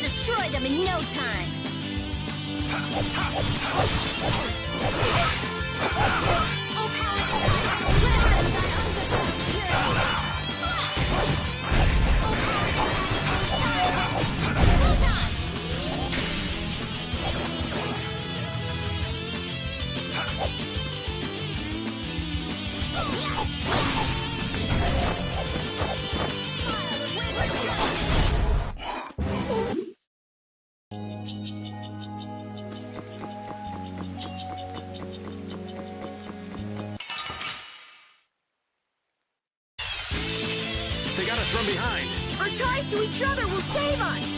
destroy them in no time. They got us from behind. Our ties to each other will save us.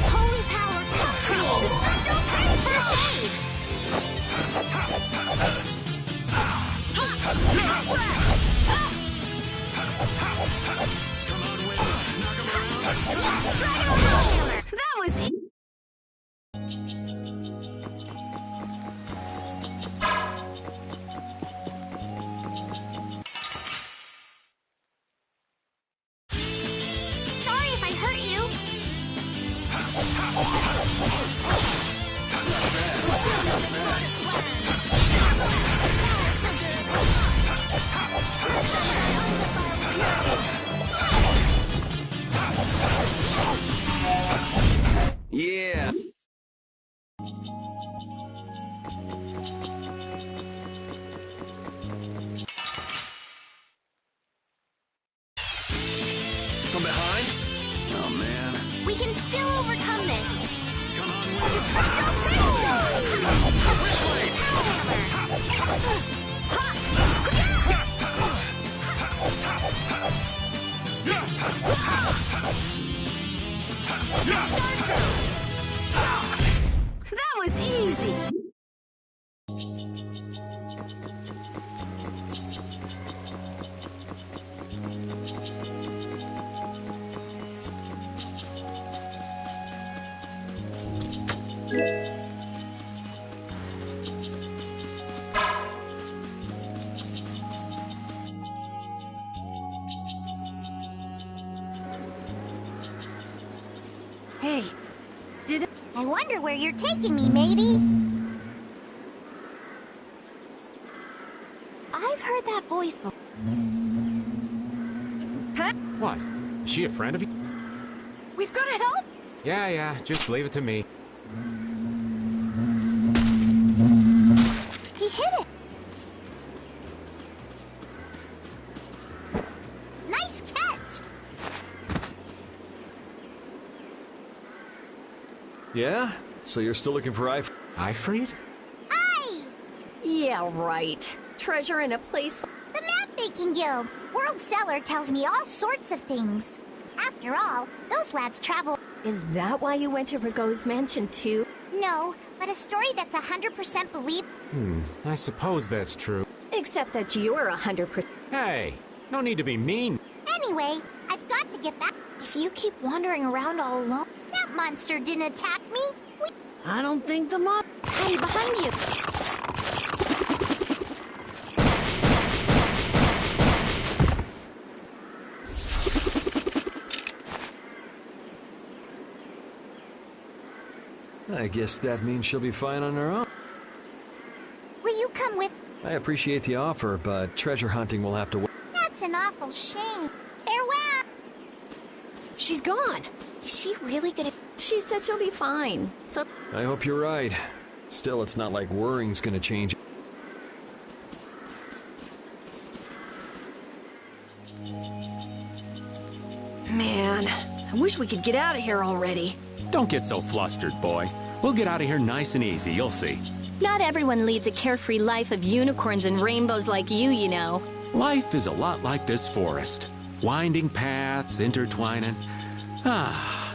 Holy power, come to me. Destructo first aid. Come on, Will. Knock 'em around. That was it. Sorry if I hurt you. Yeah. From behind? Oh, man. We can still overcome this. Come on, Will. That was easy. Hey, I wonder where you're taking me, matey. I've heard that voice before. What? Is she a friend of you? we've got to help? Yeah, just leave it to me. He hit it. Nice catch. Yeah? So you're still looking for Ifreed? Aye! Yeah, right. Treasure in a place... The Map Making Guild. World Seller tells me all sorts of things. After all, those lads travel... Is that why you went to Rigaud's mansion, too? No, but a story that's 100% believed... I suppose that's true. Except that you're 100%... Hey, no need to be mean. Anyway, I've got to get back. If you keep wandering around all alone... That monster didn't attack me. I don't think the mob... Hey, behind you. I guess that means she'll be fine on her own. Will you come with... I appreciate the offer, but treasure hunting will have to wait. That's an awful shame. Farewell. She's gone. Is she really gonna... She said she'll be fine, so... I hope you're right. Still, it's not like worrying's gonna change. Man, I wish we could get out of here already. Don't get so flustered, boy. We'll get out of here nice and easy, you'll see. Not everyone leads a carefree life of unicorns and rainbows like you know. Life is a lot like this forest. Winding paths, intertwining.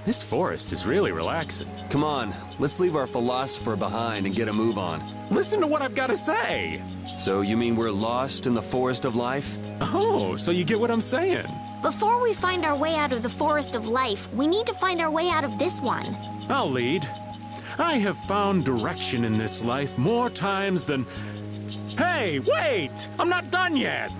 This forest is really relaxing. Come on, let's leave our philosopher behind and get a move on. Listen to what I've got to say. So you mean we're lost in the forest of life? Oh, so you get what I'm saying. Before we find our way out of the forest of life, we need to find our way out of this one. I'll lead. I have found direction in this life more times than... Hey, wait! I'm not done yet!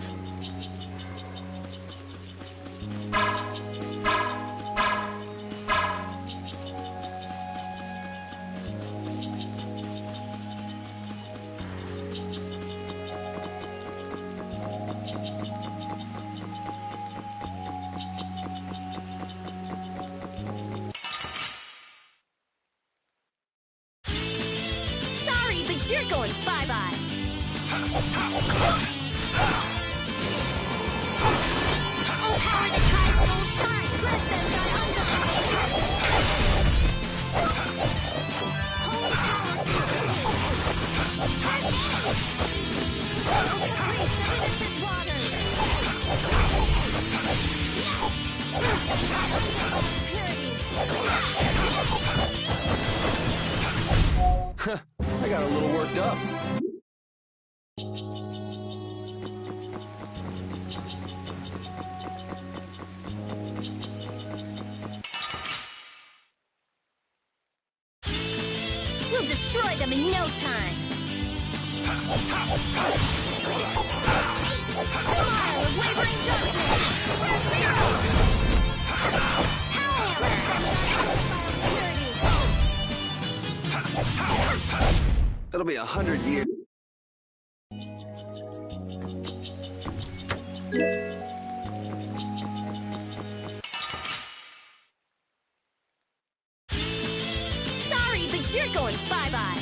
but you're going bye-bye. Oh, power to try soul shine. Let them die under. Holy power, first aid. Oh, grace of innocent waters. I got a little worked up. We'll destroy them in no time. Smile of wavering darkness. Square zero. It'll be 100 years. Sorry, but you're going bye-bye.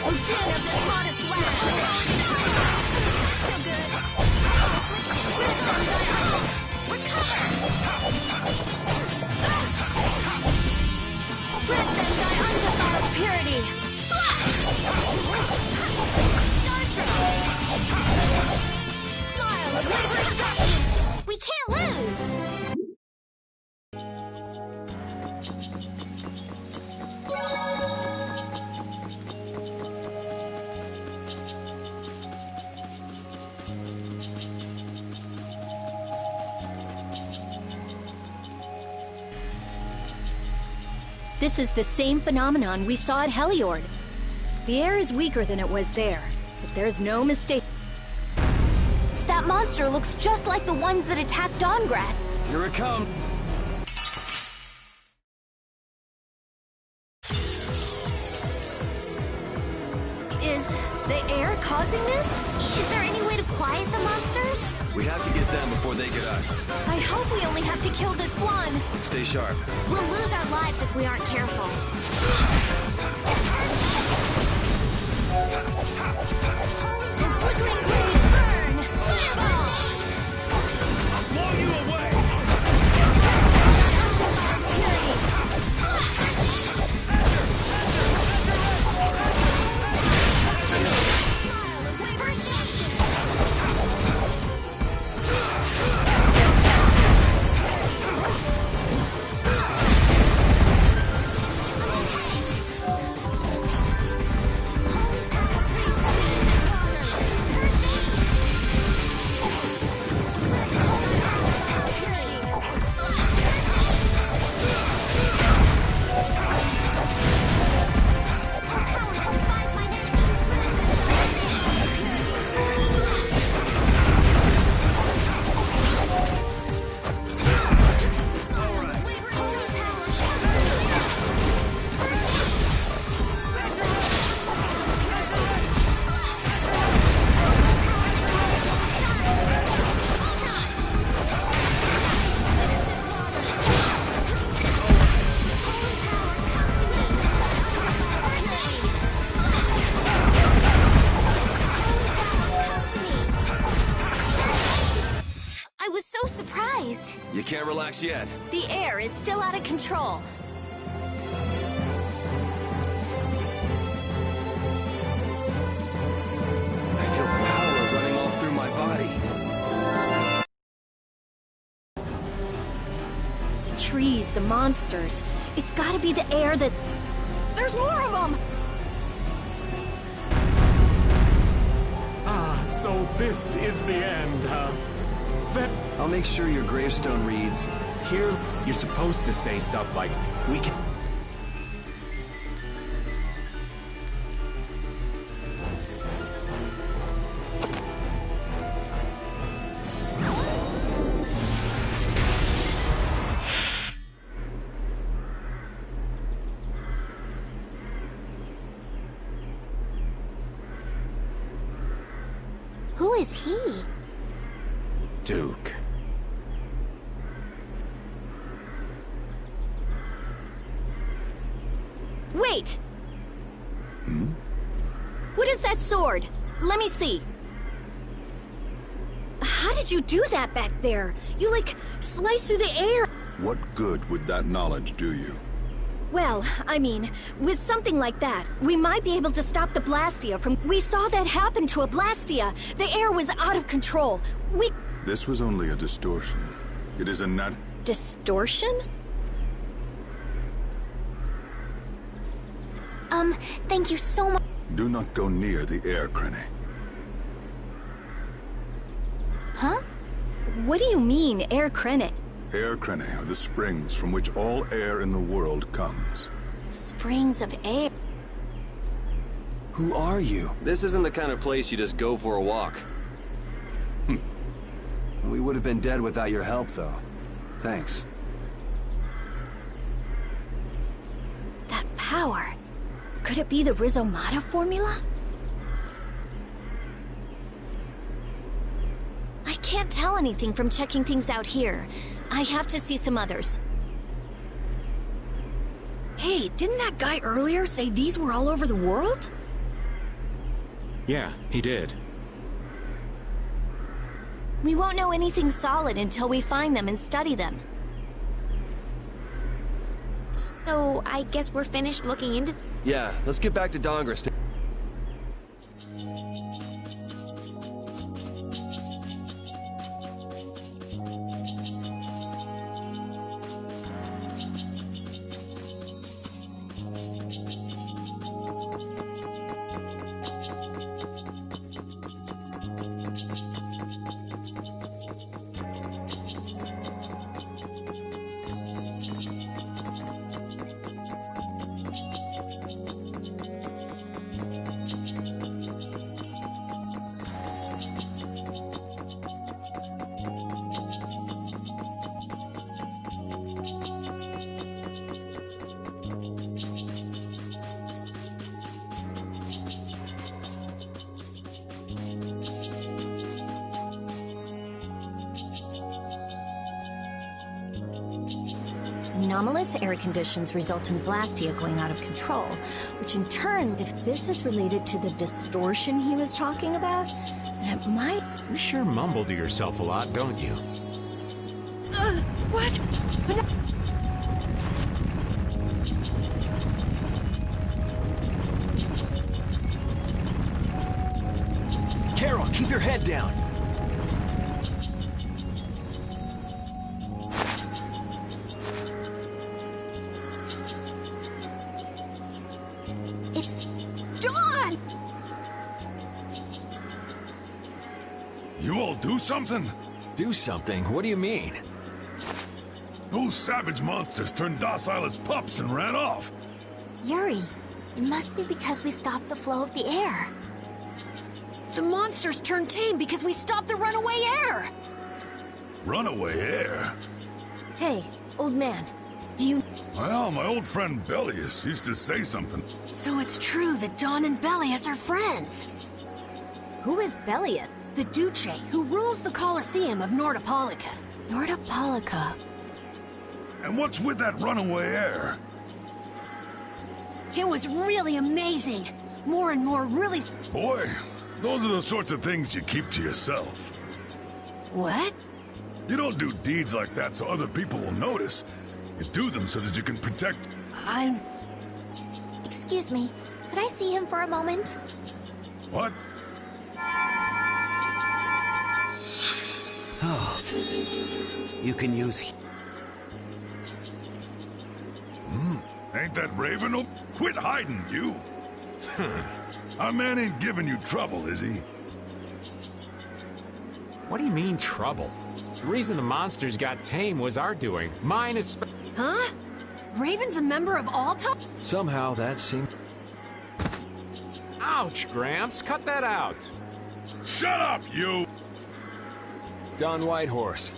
Oh, din of this modest land. Feel good. Recover. Let them die undefiled purity. Splash! Starstruck. Smile of wavering darkness. We can't lose. This is the same phenomenon we saw at Heliord. The air is weaker than it was there, but there's no mistake. That monster looks just like the ones that attacked Dawngrad. Here it comes. Is the air causing this? Is there any way to quiet the monsters? We have to get them before they get us. I hope we only have to kill this one. Stay sharp. We'll lose our lives if we aren't careful. And flickering rays burn! Fireball! I'll blow you away! So surprised. You can't relax yet. The air is still out of control. I feel power running all through my body. The trees, the monsters. It's gotta be the air that... There's more of them! Ah, so this is the end, huh? I'll make sure your gravestone reads, Here, you're supposed to say stuff like, we can... Who is he? Duke. Wait! What is that sword? Let me see. How did you do that back there? You, like, sliced through the air. What good would that knowledge do you? Well, I mean, with something like that, we might be able to stop the Blastia from... We saw that happen to a Blastia. The air was out of control. This was only a distortion. It is a Distortion? Thank you so much. Do not go near the air, Krene. Huh? What do you mean, air Krene? Air Krene are the springs from which all air in the world comes. Springs of air. Who are you? This isn't the kind of place you just go for a walk. We would have been dead without your help, though. Thanks. That power. Could it be the Rizomata formula? I can't tell anything from checking things out here. I have to see some others. Hey, didn't that guy earlier say these were all over the world? Yeah, he did. We won't know anything solid until we find them and study them. So, I guess we're finished looking into... Yeah, let's get back to Dongrist. Anomalous air conditions result in Blastia going out of control, which in turn, if this is related to the distortion he was talking about, then it might... You sure mumble to yourself a lot, don't you? What? Carol, keep your head down. It's... Dawn! You all do something? Do something? What do you mean? Those savage monsters turned docile as pups and ran off. Yuri. It must be because we stopped the flow of the air. The monsters turned tame because we stopped the runaway air! Runaway air? Hey, old man, do you... Well, my old friend Bellius used to say something. So it's true that Dawn and Bellius are friends. Who is Belliot? The Duce, who rules the Colosseum of Nordopolica. Nordopolica. And what's with that runaway air? It was really amazing. More and more really... Boy, those are the sorts of things you keep to yourself. What? You don't do deeds like that so other people will notice. You do them so that you can protect... Excuse me. Could I see him for a moment? What? Oh. You can use... Ain't that Raven? Oh, quit hiding, you! Our man ain't giving you trouble, is he? What do you mean, trouble? The reason the monsters got tame was our doing. Mine is... Huh? Raven's a member of Alta? Somehow that seemed... Ouch, Gramps. Cut that out. Shut up, you! Don Whitehorse.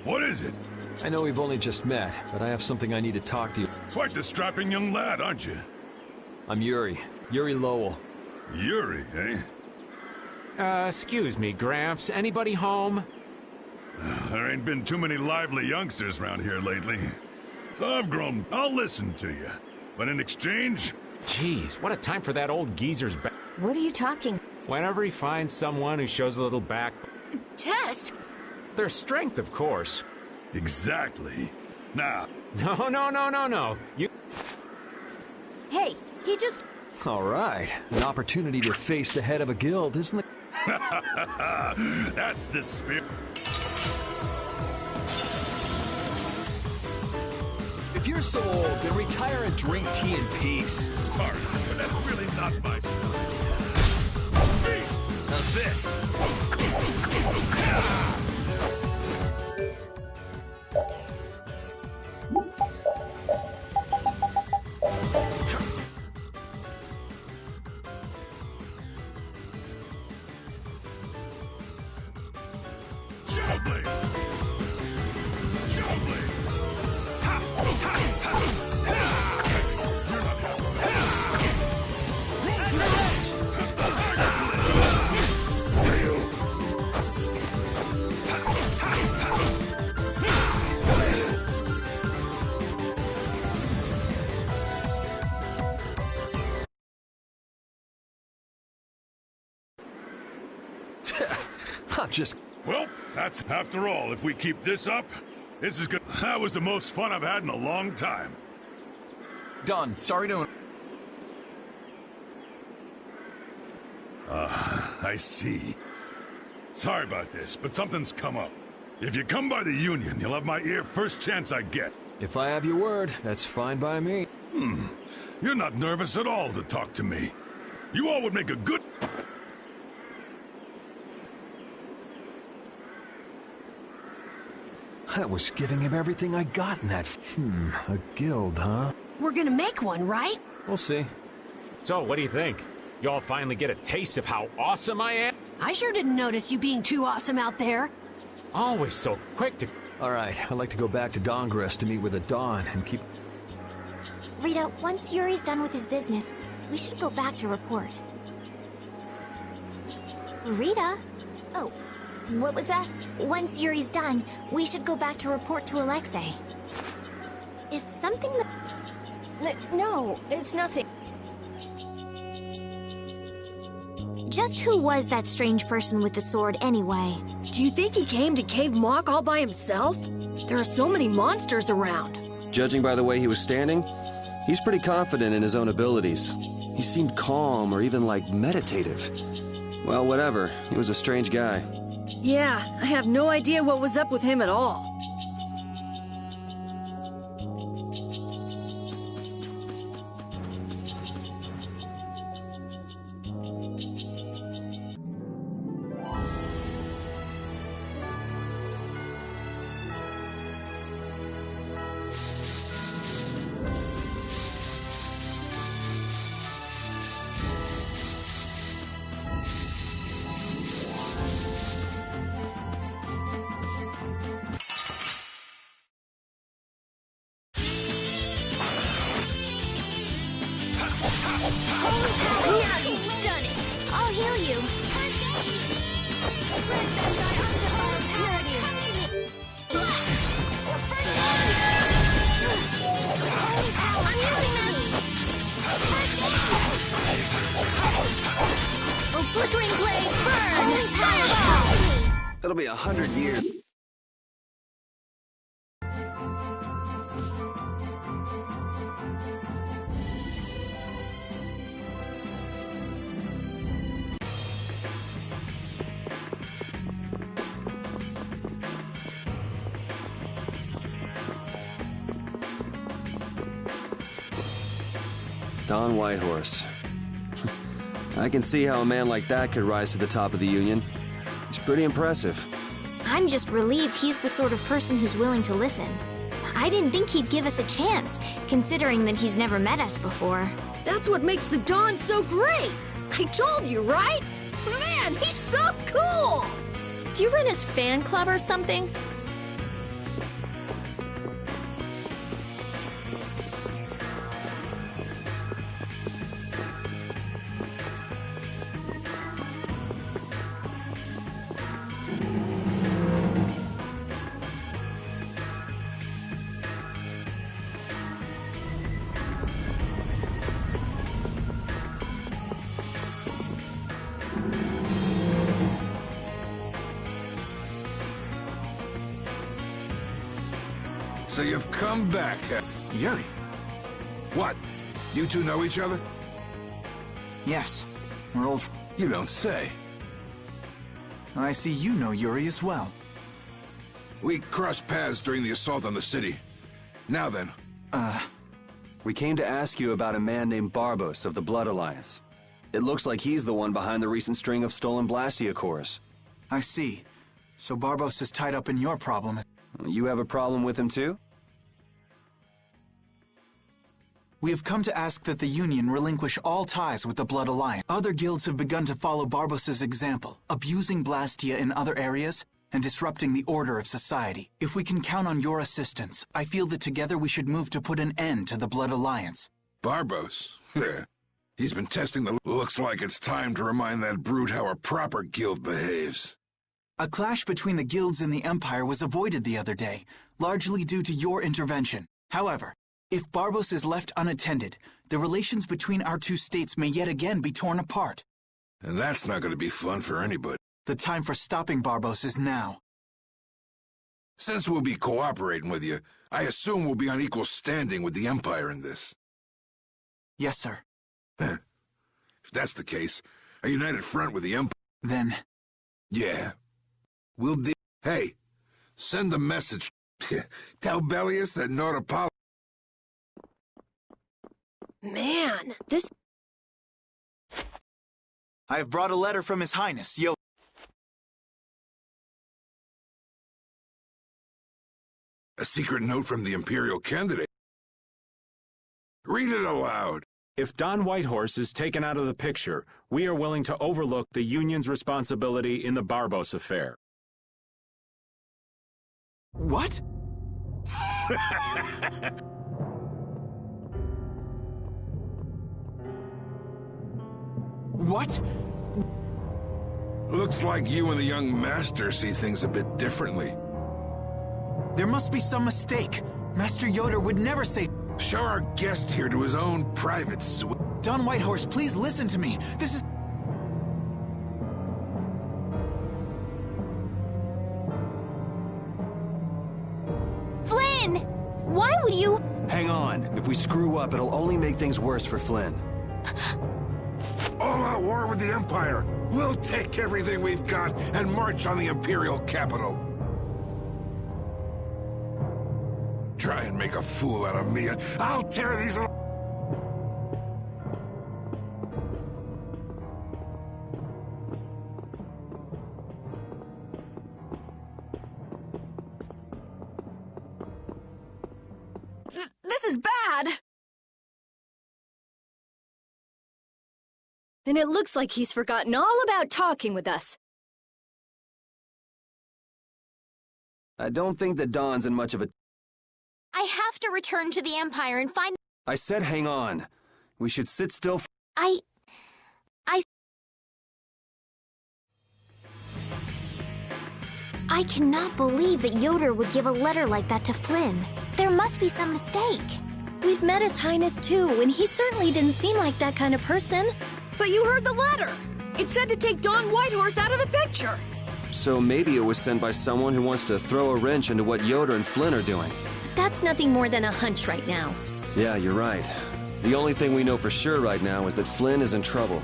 What is it? I know we've only just met, but I have something I need to talk to you. Quite the strapping young lad, aren't you? I'm Yuri. Yuri Lowell. Yuri, eh? Excuse me, Gramps. Anybody home? There ain't been too many lively youngsters around here lately. So I've grown. I'll listen to you. But in exchange, Jeez, what a time for that old geezer's back. What are you talking? Whenever he finds someone who shows a little back... Test? Their strength, of course. exactly. Now, No. You... Hey, he just... All right. An opportunity to face the head of a guild, isn't it? that's the spirit. If you're so old, then retire and drink tea in peace. Sorry, but that's really not my style. Feast! How's this? Showblade! Showblade! Ta! Ta! Ta! You're not I'm just... Well, that's after all. If we keep this up, this is good. That was the most fun I've had in a long time. Done. Sorry to... I see. Sorry about this, but something's come up. If you come by the Union, you'll have my ear first chance I get. If I have your word, that's fine by me. You're not nervous at all to talk to me. You all would make a good... I was giving him everything I got in that... a guild, huh? We're gonna make one, right? We'll see. So, what do you think? You all finally get a taste of how awesome I am? I sure didn't notice you being too awesome out there. Always so quick to... All right, I'd like to go back to Dongress to meet with the Dawn and keep... Rita, once Yuri's done with his business, we should go back to report. Rita? Oh, what was that? Once Yuri's done, we should go back to report to Alexei. Is something the... No, it's nothing. Just who was that strange person with the sword anyway? Do you think he came to Cave Mock all by himself? There are so many monsters around. Judging by the way he was standing, he's pretty confident in his own abilities. He seemed calm or even, like, meditative. Well, whatever. He was a strange guy. Yeah, I have no idea what was up with him at all. Now you've done it! I'll heal you. I'm using this! Oh, flickering blaze, burn! Fireball! It'll be 100 years. Don Whitehorse. I can see how a man like that could rise to the top of the Union. He's pretty impressive. I'm just relieved he's the sort of person who's willing to listen. I didn't think he'd give us a chance, considering that he's never met us before. That's what makes the Dawn so great! I told you, right? Man, he's so cool! Do you run his fan club or something? So you've come back, huh? Yuri? What? You two know each other? Yes. We're old. You don't say. I see you know Yuri as well. We crossed paths during the assault on the city. Now then. We came to ask you about a man named Barbos of the Blood Alliance. It looks like he's the one behind the recent string of stolen Blastia cores. I see. So Barbos is tied up in your problem. You have a problem with him too? We have come to ask that the Union relinquish all ties with the Blood Alliance. Other guilds have begun to follow Barbos' example, abusing Blastia in other areas and disrupting the order of society. If we can count on your assistance, I feel that together we should move to put an end to the Blood Alliance. Barbos? He's been testing the... Looks like it's time to remind that brute how a proper guild behaves. A clash between the guilds and the Empire was avoided the other day, largely due to your intervention. However, if Barbos is left unattended, the relations between our two states may yet again be torn apart. And that's not going to be fun for anybody. The time for stopping Barbos is now. Since we'll be cooperating with you, I assume we'll be on equal standing with the Empire in this. Yes, sir. If that's the case, a united front with the Empire... Then... Yeah. We'll deal... Hey, send the message. Tell Bellius that Nord Apollo... Man, this... I have brought a letter from His Highness, A secret note from the Imperial candidate. Read it aloud. If Don Whitehorse is taken out of the picture, we are willing to overlook the Union's responsibility in the Barbos affair. What? What? Looks like you and the young master see things a bit differently. There must be some mistake. Master Yoder would never say... Show our guest here to his own private suite. Don Whitehorse, please listen to me. This is... Flynn! Why would you... Hang on. If we screw up, it'll only make things worse for Flynn. All-out war with the Empire. We'll take everything we've got and march on the Imperial capital. Try and make a fool out of me, and I'll tear these... This is bad! And it looks like he's forgotten all about talking with us. I don't think that Don's in much of a... I have to return to the Empire and find... I said hang on. We should sit still for... I cannot believe that Yoder would give a letter like that to Flynn. There must be some mistake. We've met His Highness too, and he certainly didn't seem like that kind of person. But you heard the letter! It said to take Don Whitehorse out of the picture! So maybe it was sent by someone who wants to throw a wrench into what Yoder and Flynn are doing. But that's nothing more than a hunch right now. Yeah, you're right. The only thing we know for sure right now is that Flynn is in trouble.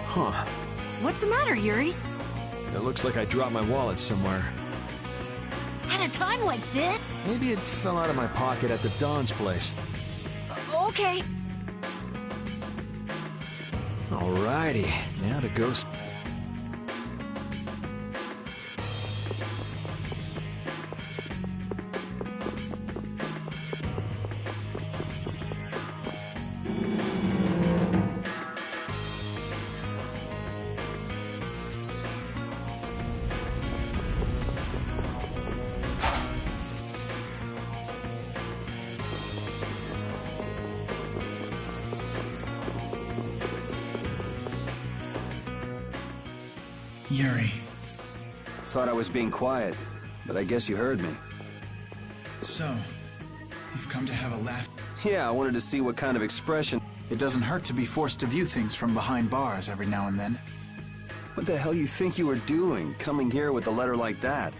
Huh. What's the matter, Yuri? It looks like I dropped my wallet somewhere. At a time like this? Maybe it fell out of my pocket at the Don's place. Okay. Alrighty, now to go... Yuri. Thought I was being quiet, but I guess you heard me. So, you've come to have a laugh? Yeah, I wanted to see what kind of expression... It doesn't hurt to be forced to view things from behind bars every now and then. What the hell you think you were doing, coming here with a letter like that?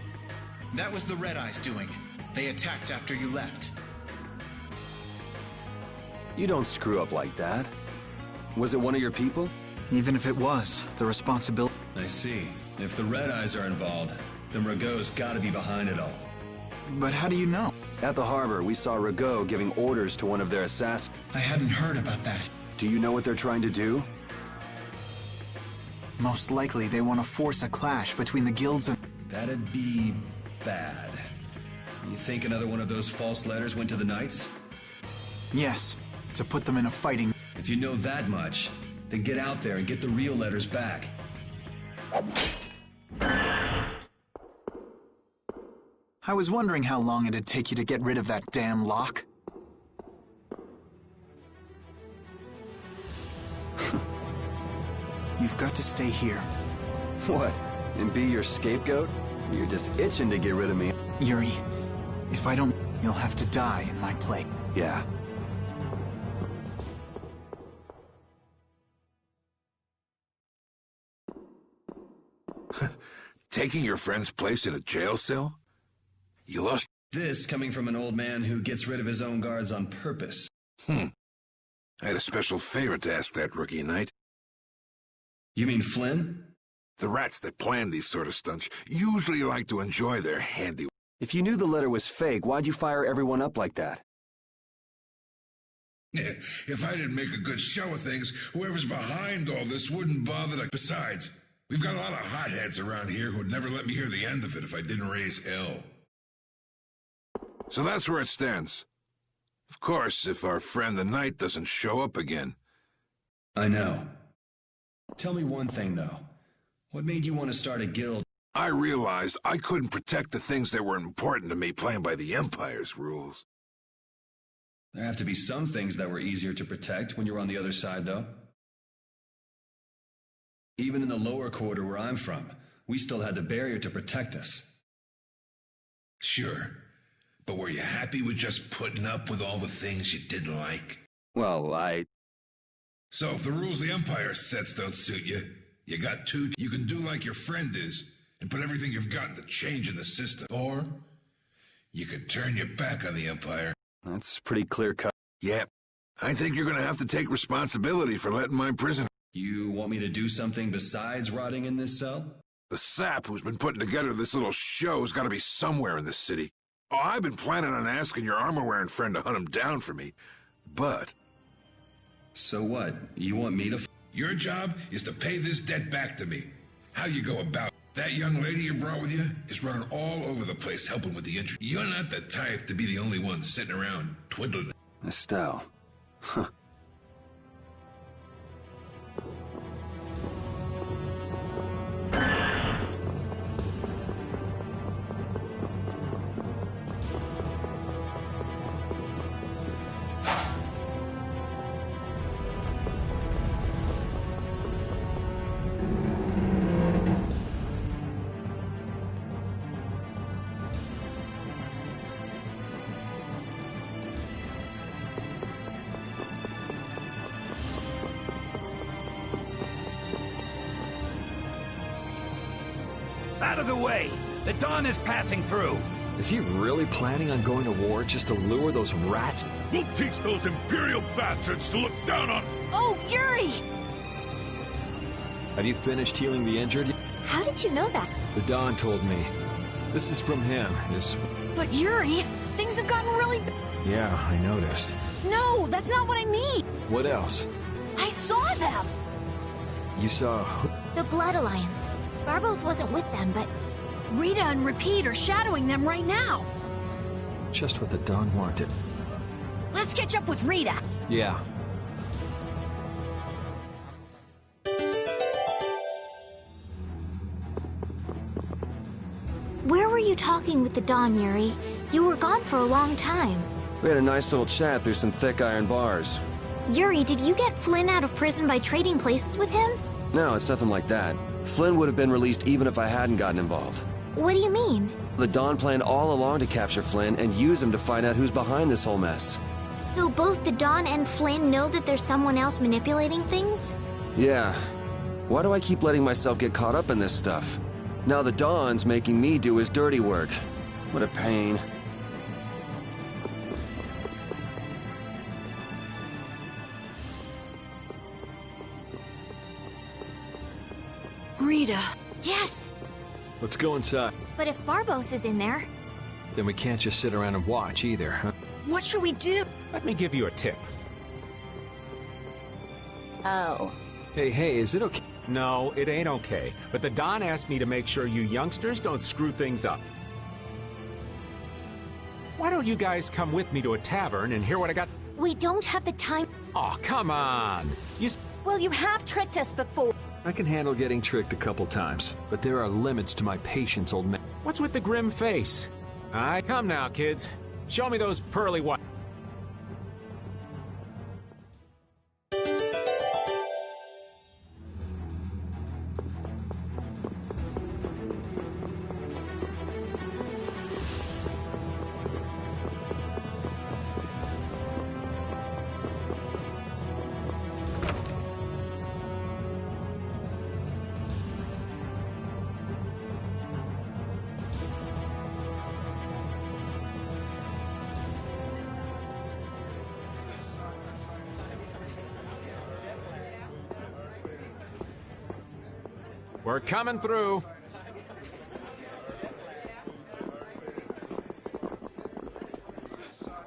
That was the Red Eyes doing. They attacked after you left. You don't screw up like that. Was it one of your people? Even if it was, the responsibility... I see. If the Red Eyes are involved, then Rago's gotta be behind it all. But how do you know? At the harbor, we saw Rago giving orders to one of their assassins. I hadn't heard about that. Do you know what they're trying to do? Most likely, they want to force a clash between the guilds and... That'd be... bad. You think another one of those false letters went to the Knights? Yes, to put them in a fighting... If you know that much, then get out there and get the real letters back. I was wondering how long it'd take you to get rid of that damn lock. You've got to stay here. What? And be your scapegoat? You're just itching to get rid of me. Yuri, if I don't, you'll have to die in my place. Yeah. Taking your friend's place in a jail cell? You lost... This coming from an old man who gets rid of his own guards on purpose. I had a special favor to ask that rookie knight. You mean Flynn? The rats that plan these sort of stunts usually like to enjoy their handiwork. If you knew the letter was fake, why'd you fire everyone up like that? If I didn't make a good show of things, whoever's behind all this wouldn't bother to... Besides, we've got a lot of hotheads around here who'd never let me hear the end of it if I didn't raise hell. So that's where it stands. Of course, if our friend the knight doesn't show up again. I know. Tell me one thing, though. What made you want to start a guild? I realized I couldn't protect the things that were important to me playing by the Empire's rules. There have to be some things that were easier to protect when you were on the other side, though. Even in the lower quarter where I'm from, we still had the barrier to protect us. Sure. But were you happy with just putting up with all the things you didn't like? Well, So if the rules the Empire sets don't suit you, you got two. You can do like your friend is and put everything you've got into change in the system. Or you can turn your back on the Empire. That's pretty clear-cut. Yep. I think you're gonna have to take responsibility for letting my prisoner... You want me to do something besides rotting in this cell? The sap who's been putting together this little show's gotta be somewhere in this city. Oh, I've been planning on asking your armor-wearing friend to hunt him down for me, but... So what? You want me to... Your job is to pay this debt back to me. How you go about... That young lady you brought with you is running all over the place helping with the injury. You're not the type to be the only one sitting around twiddling... Estelle. Huh. Out of the way! The dawn is passing through! Is he really planning on going to war just to lure those rats? We'll teach those Imperial bastards to look down on... Oh, Yuri! Have you finished healing the injured? How did you know that? The Dawn told me. This is from him. But Yuri, things have gotten really... Yeah, I noticed. No, that's not what I mean! What else? I saw them! You saw... The Blood Alliance. Barbos wasn't with them, but... Rita and Repeat are shadowing them right now. Just what the Dawn wanted. Let's catch up with Rita. Yeah. Where were you talking with the Dawn, Yuri? You were gone for a long time. We had a nice little chat through some thick iron bars. Yuri, did you get Flynn out of prison by trading places with him? No, it's nothing like that. Flynn would have been released even if I hadn't gotten involved. What do you mean? The Dawn planned all along to capture Flynn and use him to find out who's behind this whole mess. So both the Dawn and Flynn know that there's someone else manipulating things? Yeah. Why do I keep letting myself get caught up in this stuff? Now the Dawn's making me do his dirty work. What a pain. Rita. Yes! Let's go inside. But if Barbos is in there... Then we can't just sit around and watch either, huh? What should we do? Let me give you a tip. Oh. Hey, is it okay? No, it ain't okay. But the Don asked me to make sure you youngsters don't screw things up. Why don't you guys come with me to a tavern and hear what I got? We don't have the time... Oh, come on! Well, you have tricked us before. I can handle getting tricked a couple times, but there are limits to my patience, old man. What's with the grim face? Come now, kids. Show me those pearly white... We're coming through.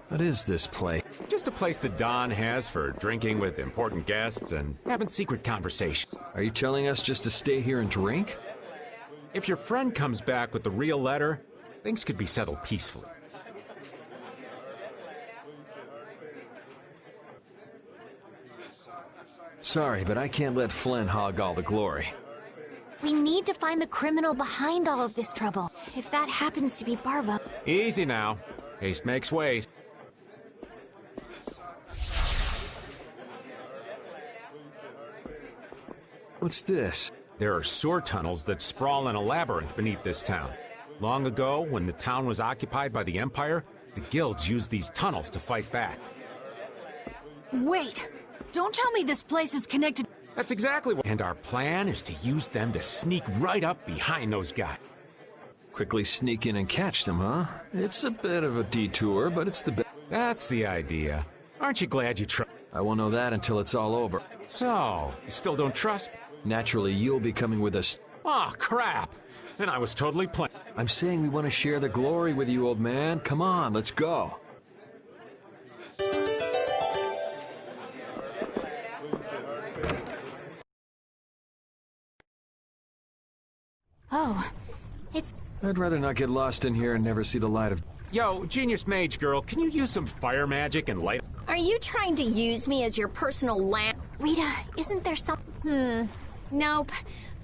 What is this place? Just a place the Don has for drinking with important guests and having secret conversation. Are you telling us just to stay here and drink? If your friend comes back with the real letter, things could be settled peacefully. Sorry, but I can't let Flynn hog all the glory. We need to find the criminal behind all of this trouble. If that happens to be Barba... Easy now. Haste makes waste. What's this? There are sewer tunnels that sprawl in a labyrinth beneath this town. Long ago, when the town was occupied by the Empire, the guilds used these tunnels to fight back. Wait! Don't tell me this place is connected... That's exactly what... And our plan is to use them to sneak right up behind those guys. Quickly sneak in and catch them, huh? It's a bit of a detour, but it's the best. That's the idea. Aren't you glad you tried? I won't know that until it's all over. So, you still don't trust me? Naturally, you'll be coming with us. Oh, crap! And I was totally playing. I'm saying we want to share the glory with you, old man. Come on, let's go. Oh, it's... I'd rather not get lost in here and never see the light of... Yo, Genius Mage Girl, can you use some fire magic and light... Are you trying to use me as your personal lamp? Rita, isn't there some... Nope.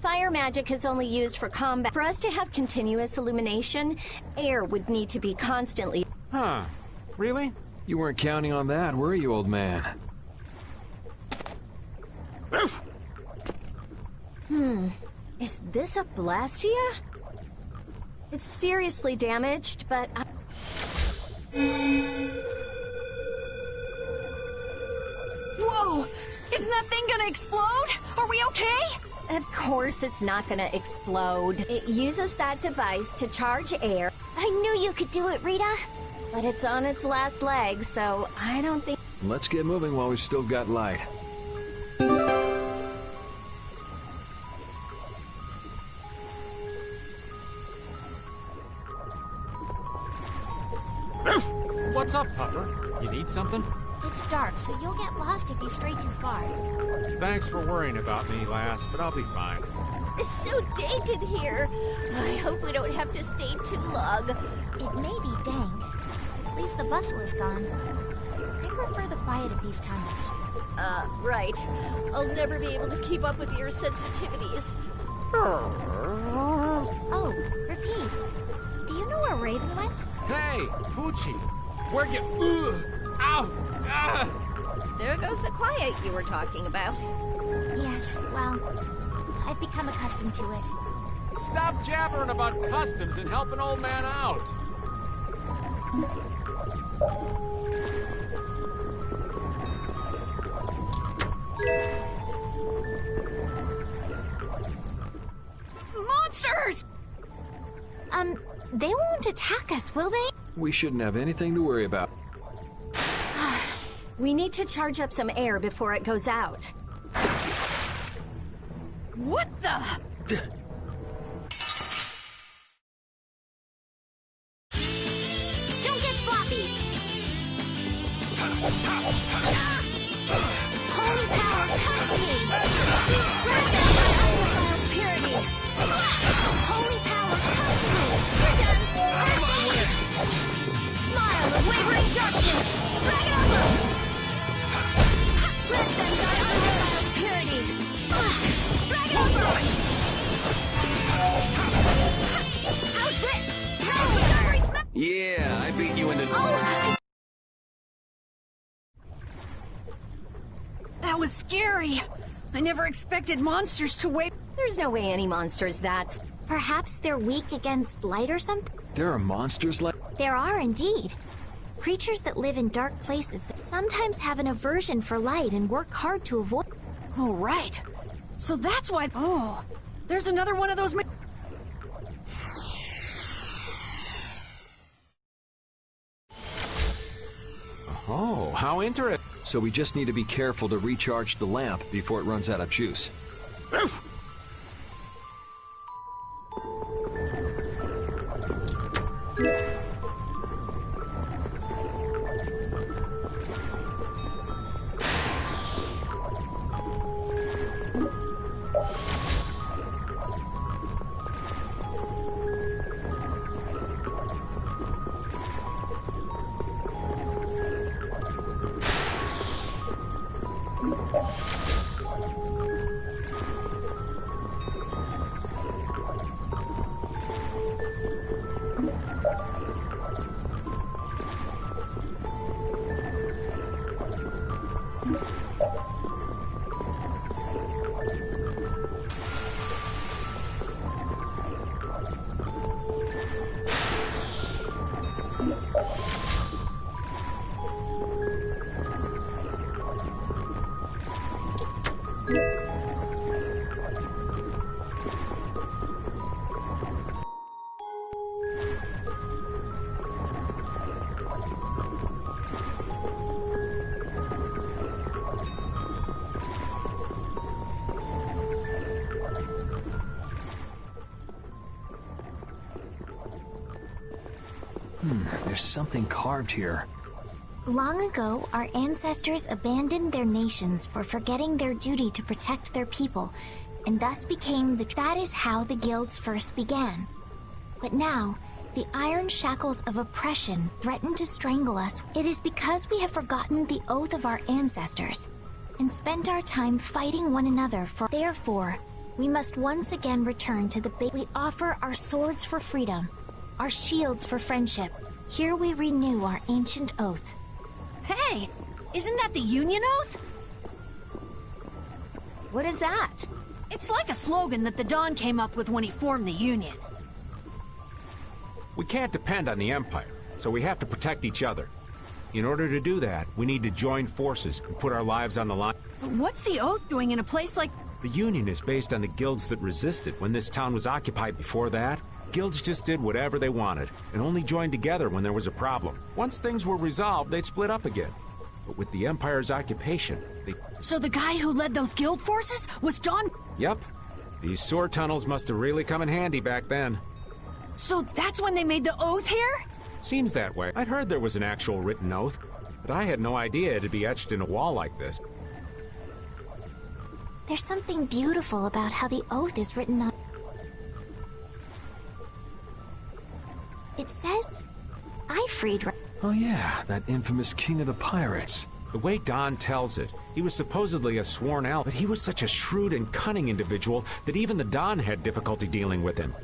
Fire magic is only used for combat. For us to have continuous illumination, air would need to be constantly... Huh. Really? You weren't counting on that, were you, old man? Is this a Blastia? It's seriously damaged, but Whoa! Isn't that thing gonna explode? Are we okay? Of course it's not gonna explode. It uses that device to charge air, I knew you could do it, Rita. but it's on its last leg, so I don't think... Let's get moving while we've still got light. What's up, Pupper? You need something? It's dark, so you'll get lost if you stray too far. Thanks for worrying about me, lass, but I'll be fine. It's so dank in here. I hope we don't have to stay too long. It may be dank. At least the bustle is gone. I prefer the quiet of these tunnels. Right. I'll never be able to keep up with your sensitivities. Oh, repeat. Do you know where Raven went? Hey, Poochie! Where'd you... Ow! Ah! There goes the quiet you were talking about. Yes, well, I've become accustomed to it. Stop jabbering about customs and help an old man out. Monsters! They won't attack us, will they? We shouldn't have anything to worry about. We need to charge up some air before it goes out. What the? Don't get sloppy! Holy power, come to me! Burst out my undefiled purity! Splash! Holy power, come to me! We're done! First aid! Smile of wavering darkness! Drag it over! Let them guys undefiled purity! Splash! Drag it over! How's this? Raspberry smash! Yeah, I beat you into... That was scary. I never expected monsters to wait. There's no way any monster's that. Perhaps they're weak against light or something? There are monsters like... There are indeed. Creatures that live in dark places sometimes have an aversion for light and work hard to avoid... Oh, right. So that's why... Oh, there's another one of those... Oh, how interesting. So we just need to be careful to recharge the lamp before it runs out of juice. There's something carved here. Long ago, our ancestors abandoned their nations for forgetting their duty to protect their people, and thus became the... That is how the guilds first began. But now, the iron shackles of oppression threaten to strangle us. It is because we have forgotten the oath of our ancestors, and spent our time fighting one another for... Therefore, we must once again return to the We offer our swords for freedom, our shields for friendship. Here we renew our ancient oath. Hey! Isn't that the Union Oath? What is that? It's like a slogan that the Don came up with when he formed the Union. We can't depend on the Empire, so we have to protect each other. In order to do that, we need to join forces and put our lives on the line. But what's the Oath doing in a place like... The Union is based on the guilds that resisted when this town was occupied. Before that, guilds just did whatever they wanted, and only joined together when there was a problem. Once things were resolved, they'd split up again. But with the Empire's occupation, they... So the guy who led those guild forces was Don... Yep. These sword tunnels must have really come in handy back then. So that's when they made the Oath here? Seems that way. I'd heard there was an actual written oath, but I had no idea it'd be etched in a wall like this. There's something beautiful about how the oath is written on... It says, I freed... Oh yeah, that infamous king of the pirates. The way Don tells it, he was supposedly a sworn ally, but he was such a shrewd and cunning individual that even the Don had difficulty dealing with him.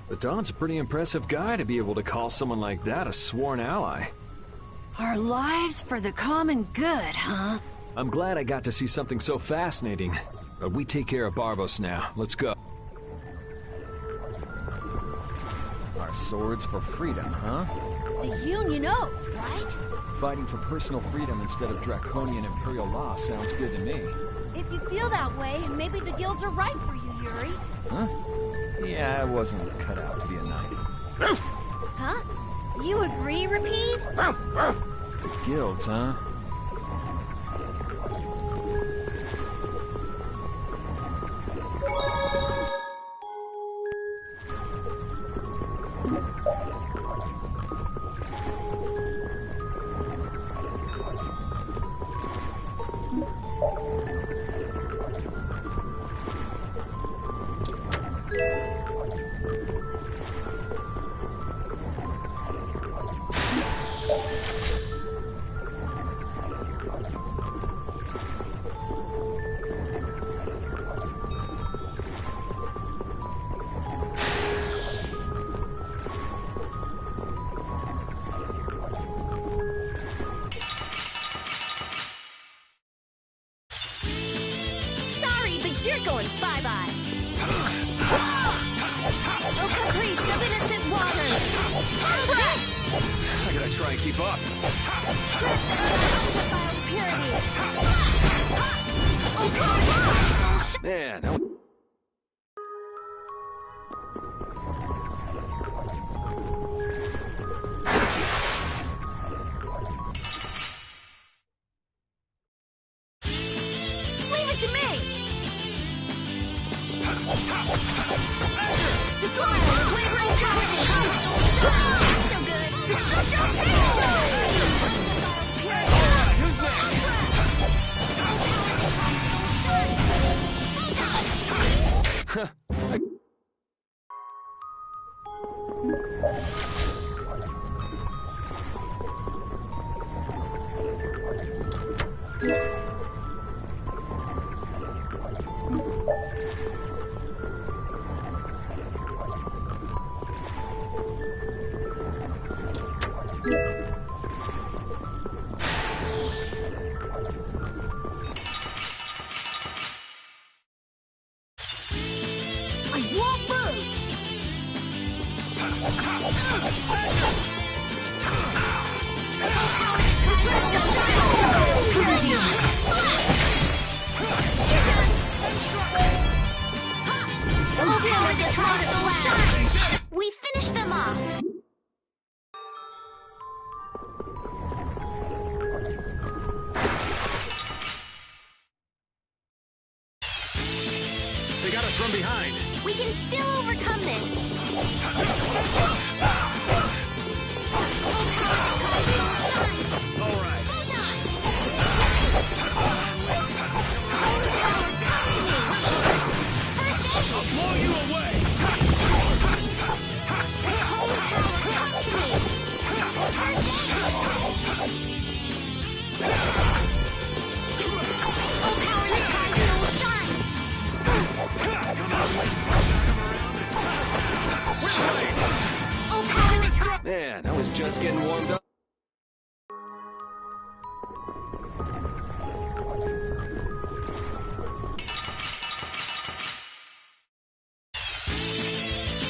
The Don's a pretty impressive guy to be able to call someone like that a sworn ally. Our lives for the common good, huh? I'm glad I got to see something so fascinating. But we take care of Barbos now. Let's go. Our swords for freedom, huh? The Union Oath, right? Fighting for personal freedom instead of draconian imperial law sounds good to me. If you feel that way, maybe the guilds are right for you, Yuri. Huh? Yeah, I wasn't cut out to be a knight. Huh? You agree, Repeat? The guilds, huh? You're going bye-bye. Oh, caprice of innocent waters. Press! I gotta try and keep up. Undefiled purity. Oh, Man, that was... Leave it to me! Destroy the wavering darkness! That's no good! Destructor Who's next? I won't lose! We finished them off. They got us from behind. We can still overcome this. All right. I'll blow you away. Man, I was just getting warmed up.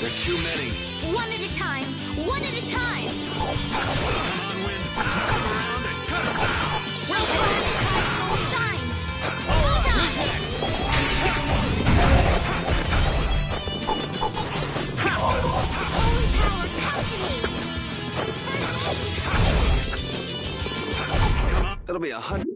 They're too many. One at a time. One at a time. Come on, wind. Come around and cut them down. Soul shine. All right, who's next? Holy power, come to me. That'll be 100.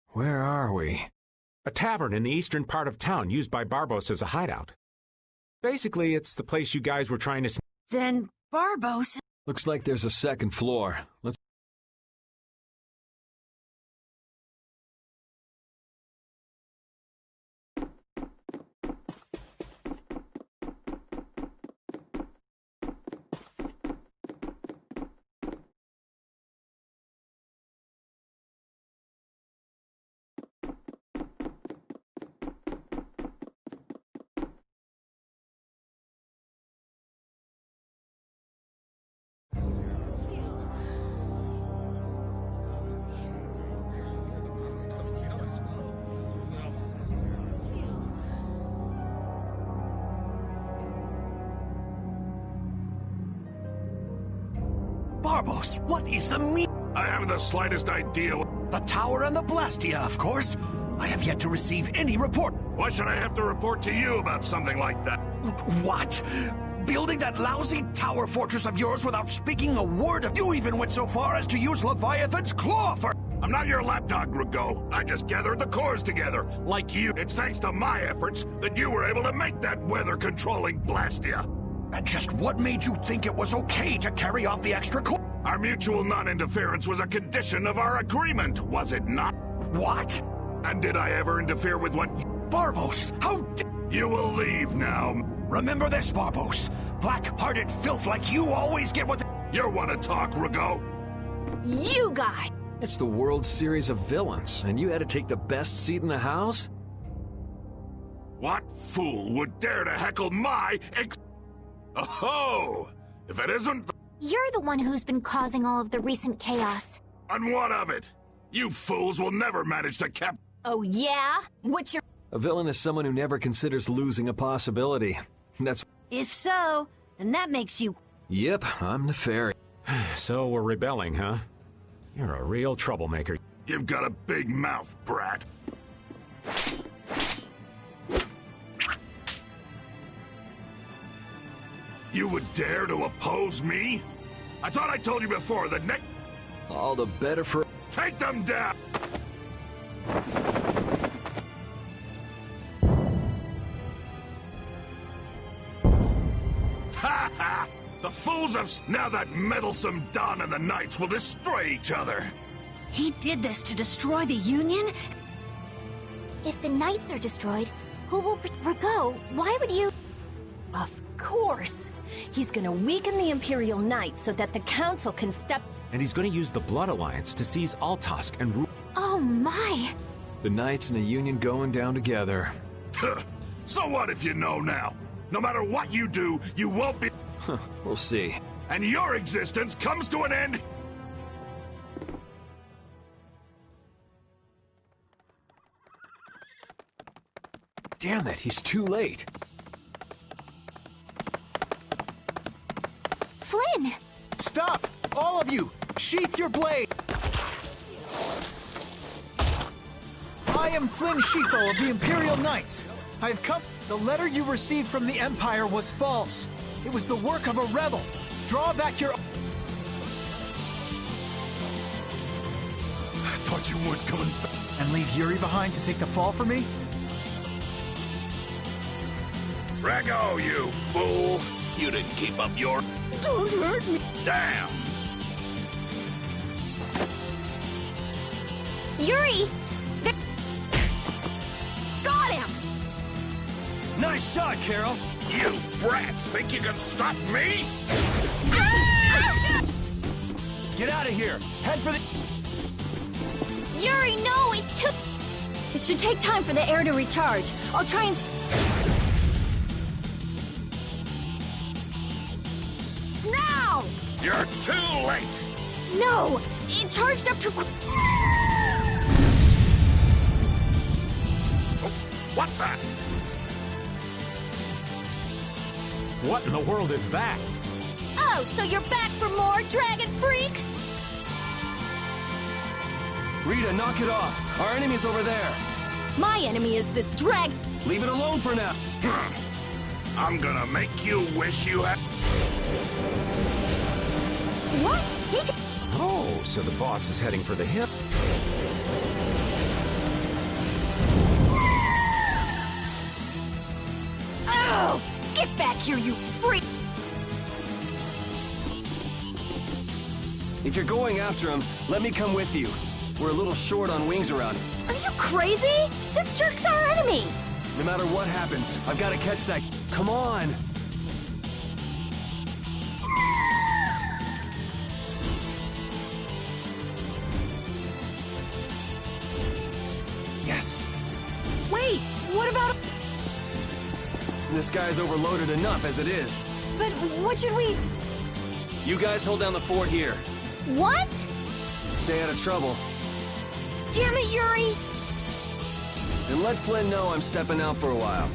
Where are we? A tavern in the eastern part of town used by Barbos as a hideout. Basically, it's the place you guys were trying to... Then Barbos... Looks like there's a second floor. Let's... Barbos, what is the meaning? I haven't the slightest idea. The tower and the Blastia, of course. I have yet to receive any report. Why should I have to report to you about something like that? What? Building that lousy tower fortress of yours without speaking a word of... You even went so far as to use Leviathan's claw for... I'm not your lapdog, Rigaud. I just gathered the cores together, like you. It's thanks to my efforts that you were able to make that weather-controlling Blastia. And just what made you think it was okay to carry off the extra core? Our mutual non-interference was a condition of our agreement, was it not? What? And did I ever interfere with what... Barbos, how You will leave now. Remember this, Barbos. Black-hearted filth like you always get what... You want to talk, Rigaud? You guys! It's the World Series of villains, and you had to take the best seat in the house? What fool would dare to heckle my Oh! If it isn't... You're the one who's been causing all of the recent chaos. And what of it? You fools will never manage to cap... Oh yeah? What's your... A villain is someone who never considers losing a possibility. That's... If so, then that makes you... Yep, I'm nefarious. So we're rebelling, huh? You're a real troublemaker. You've got a big mouth, brat. You would dare to oppose me? I thought I told you before that next... All the better for... Take them down! Ha ha! The fools of... Now that meddlesome Don and the Knights will destroy each other! He did this to destroy the Union? If the Knights are destroyed, who will... Rigaud, why would you... Of course! He's gonna weaken the Imperial Knights so that the Council can step... And he's gonna use the Blood Alliance to seize Altosk and rule... Oh my! The Knights and the Union going down together. So what if you know now? No matter what you do, you won't be... We'll see. And your existence comes to an end... Damn it, he's too late. Flynn! Stop! All of you! Sheath your blade! I am Flynn Sheathel of the Imperial Knights. I have come... The letter you received from the Empire was false. It was the work of a rebel. Draw back your... I thought you weren't coming back. And leave Yuri behind to take the fall for me? Rago, you fool! You didn't keep up your... Don't hurt me! Damn! Yuri! Got him! Nice shot, Carol! You brats think you can stop me? Get out of here! Head for the... Yuri, no! It's too... It should take time for the air to recharge. I'll try and... Now! You're too late! No! It charged up to... What the... What in the world is that? Oh, so you're back for more, Dragon Freak? Rita, knock it off. Our enemy's over there. My enemy is this drag... Leave it alone for now. I'm gonna make you wish you had... What? Oh, so the boss is heading for the hip. Oh! Get back here, you freak! If you're going after him, let me come with you. We're a little short on wings around. Are you crazy? This jerk's our enemy! No matter what happens, I've got to catch that... Come on! Yes. Wait, what about... This guy's overloaded enough as it is. But what should we... You guys hold down the fort here. What? Stay out of trouble. Damn it, Yuri! And let Flynn know I'm stepping out for a while.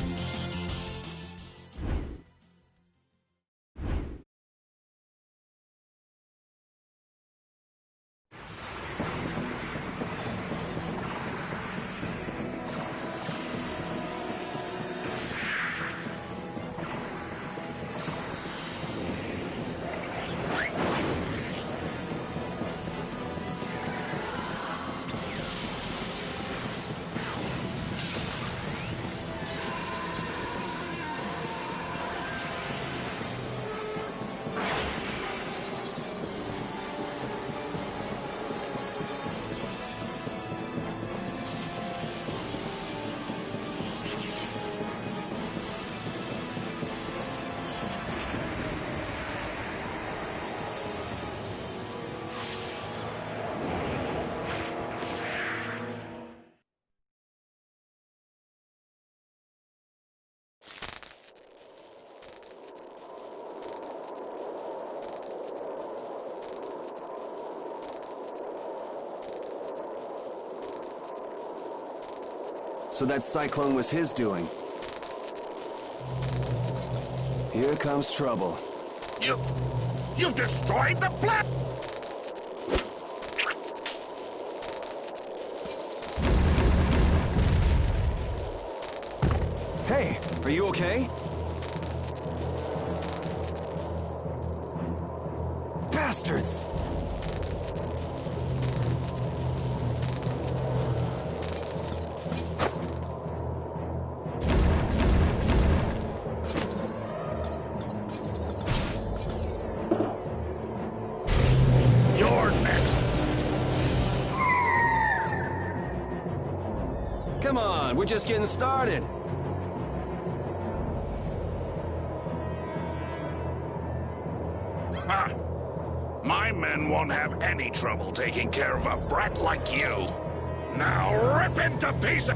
So that cyclone was his doing. Here comes trouble. You've destroyed the planet! Hey, are you okay? Bastards! You're next. Come on, we're just getting started. Ha! My men won't have any trouble taking care of a brat like you. Now rip him to pieces!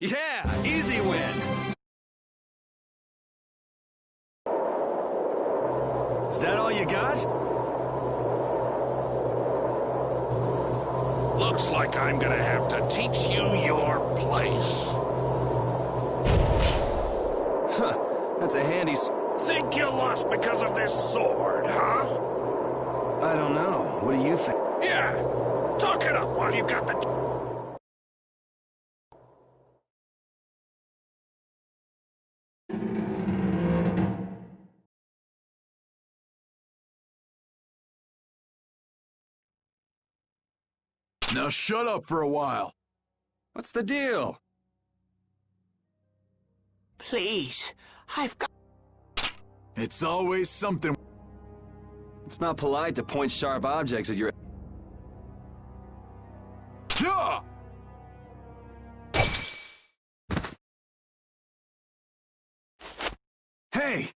Yeah, easy win. Is that all you got? Looks like I'm gonna have to teach you your place. Huh, that's a handy Think you lost because of this sword, huh? I don't know. What do you think? Yeah, talk it up while you got the... Now shut up for a while. What's the deal? Please, I've got... It's always something. It's not polite to point sharp objects at your... Yeah! Hey!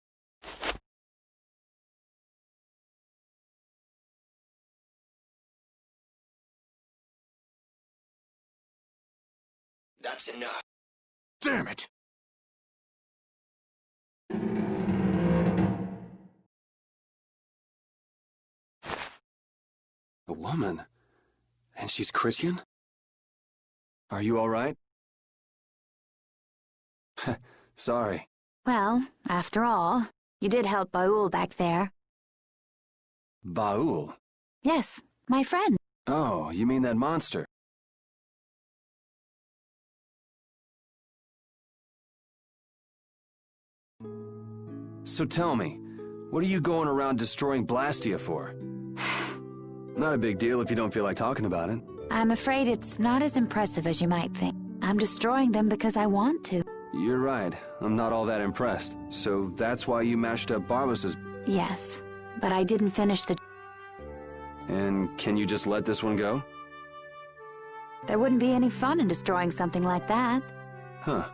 That's enough. Damn it! A woman? And she's Christian? Are you all right? Sorry. Well, after all, you did help Baul back there. Baul? Yes, my friend. Oh, you mean that monster? So tell me, What are you going around destroying Blastia for? Not a big deal if you don't feel like talking about it. I'm afraid it's not as impressive as you might think. I'm destroying them because I want to. You're right. I'm not all that impressed. So that's why you mashed up Barbos's... Yes, but I didn't finish the... And can you just let this one go? There wouldn't be any fun in destroying something like that. Huh.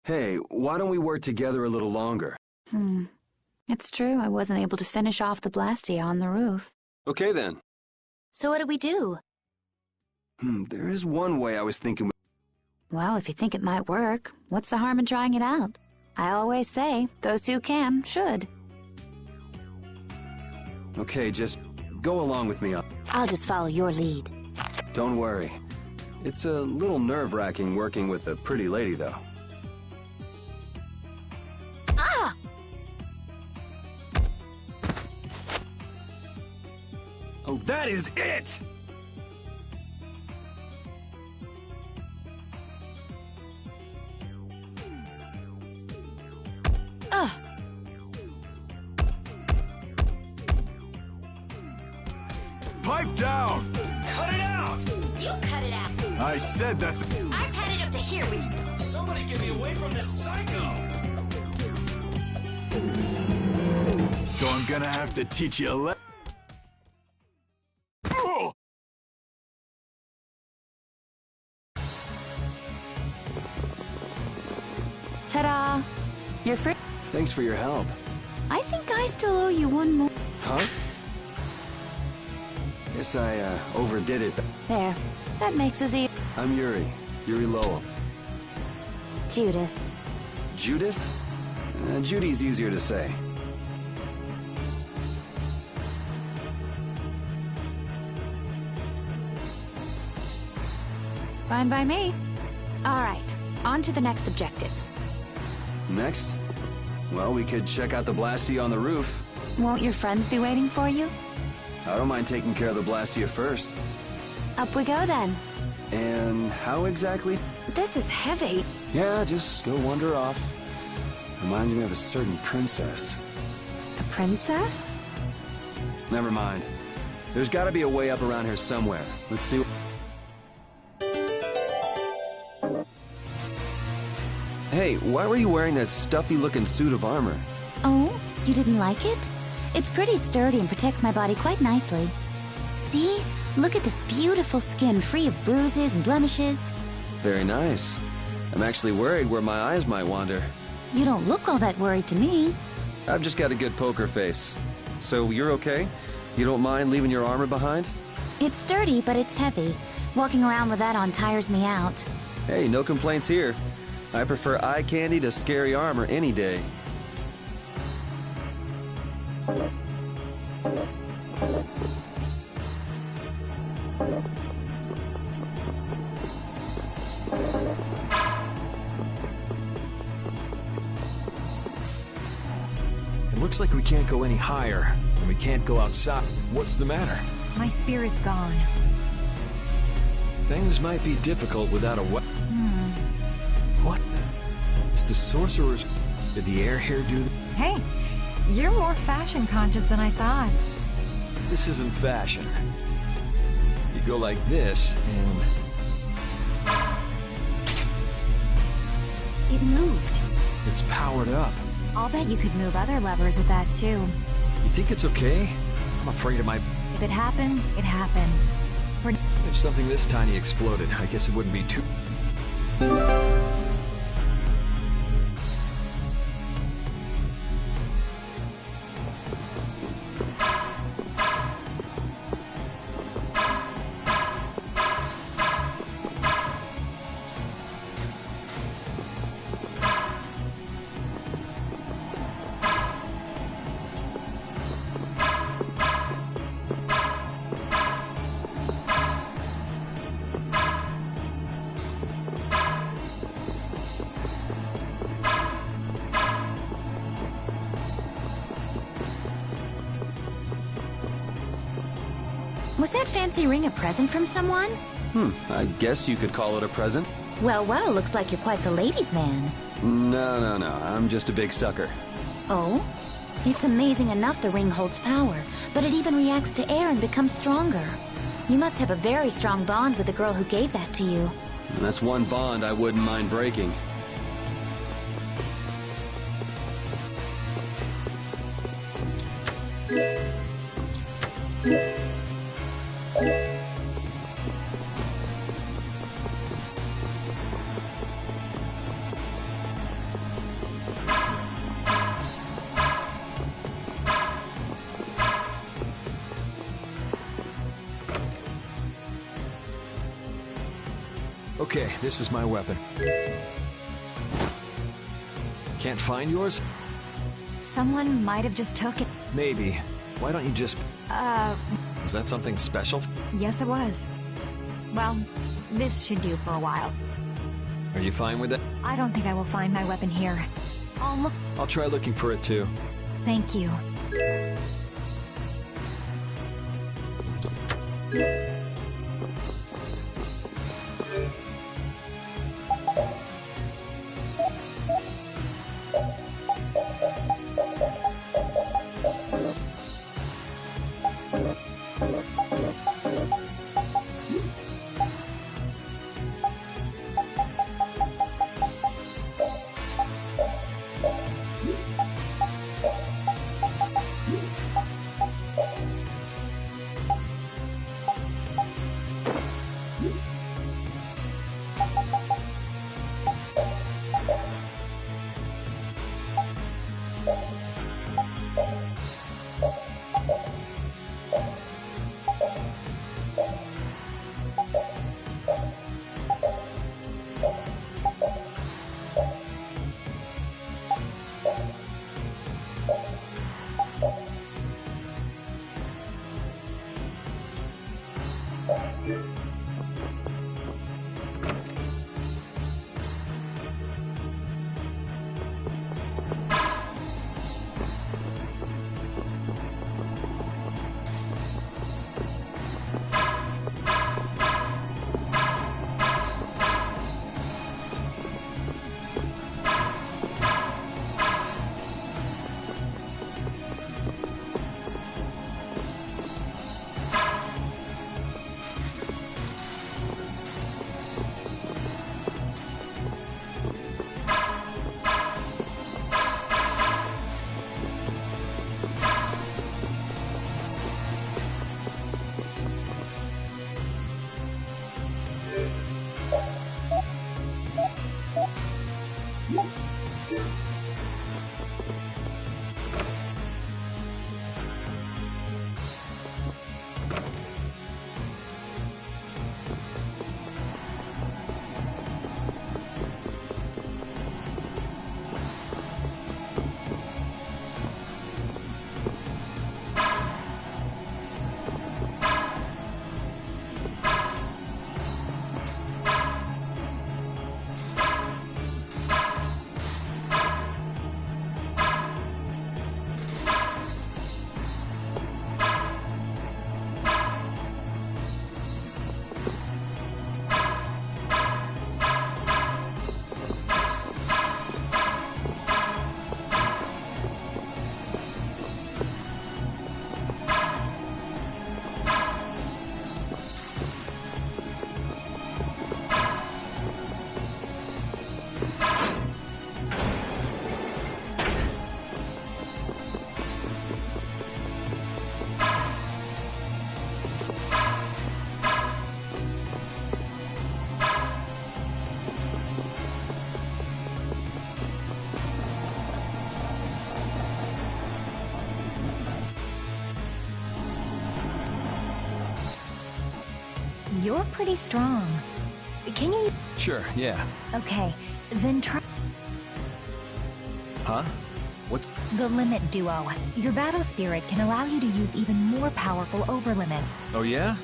Hey, why don't we work together a little longer? It's true, I wasn't able to finish off the Blastia on the roof. Okay then. So what do we do? There is one way I was thinking... Well, if you think it might work, what's the harm in trying it out? I always say, those who can, should. Okay, just go along with me. I'll just follow your lead. Don't worry. It's a little nerve-wracking working with a pretty lady, though. Ah! Oh, that is it! Pipe down! Cut it out! You cut it out. I said that's... I've had it up to here with... Somebody get me away from this psycho! So I'm gonna have to teach you a Ta-da! You're free. Thanks for your help. I think I still owe you one more. Huh? Guess I, overdid it. There. That makes us even. I'm Yuri. Yuri Lowell. Judith. Judith? Judy's easier to say. Fine by me. All right, on to the next objective. Next? Well, we could check out the Blastia on the roof. Won't your friends be waiting for you? I don't mind taking care of the Blastia first. Up we go then. And how exactly? This is heavy. Yeah, just go wander off. Reminds me of a certain princess. A princess? Never mind. There's gotta be a way up around here somewhere. Let's see. Hey, why were you wearing that stuffy-looking suit of armor? Oh, you didn't like it? It's pretty sturdy and protects my body quite nicely. See? Look at this beautiful skin free of bruises and blemishes. Very nice. I'm actually worried where my eyes might wander. You don't look all that worried to me. I've just got a good poker face. So you're okay? You don't mind leaving your armor behind? It's sturdy, but it's heavy. Walking around with that on tires me out. Hey, no complaints here. I prefer eye candy to scary armor any day. It looks like we can't go any higher, and we can't go outside. What's the matter? My spear is gone. Things might be difficult without a weapon. What the? Is the sorcerer's... Did the air here do that? Hey, you're more fashion conscious than I thought. This isn't fashion. You go like this, and... It moved. It's powered up. I'll bet you could move other levers with that too. You think it's okay? I'm afraid it might... If it happens, it happens. If something this tiny exploded, I guess it wouldn't be too... fancy ring a present from someone? I guess you could call it a present. Well, looks like you're quite the ladies' man. No. I'm just a big sucker. Oh? It's amazing enough the ring holds power, but it even reacts to air and becomes stronger. You must have a very strong bond with the girl who gave that to you. And that's one bond I wouldn't mind breaking. Okay, this is my weapon. Can't find yours? Someone might have just took it. Maybe. Why don't you just... Was that something special? Yes, it was. Well, this should do for a while. Are you fine with it? I don't think I will find my weapon here. I'll try looking for it too. Thank you. You're pretty strong. Can you... Sure, yeah. Okay, then try... Huh? What's... The limit duo. Your battle spirit can allow you to use even more powerful overlimit. Oh yeah?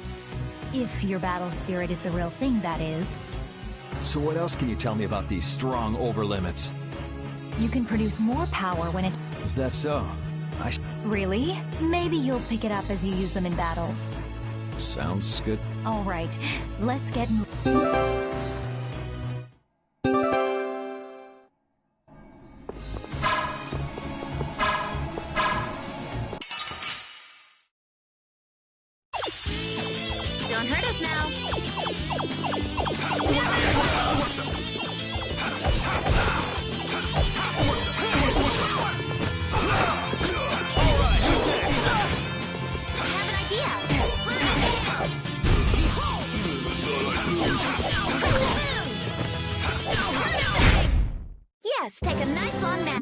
If your battle spirit is the real thing, that is. So what else can you tell me about these strong overlimits? You can produce more power when it... Is that so? Really? Maybe you'll pick it up as you use them in battle. Sounds good. All right, let's get Don't hurt us now. Yes, take a nice long nap.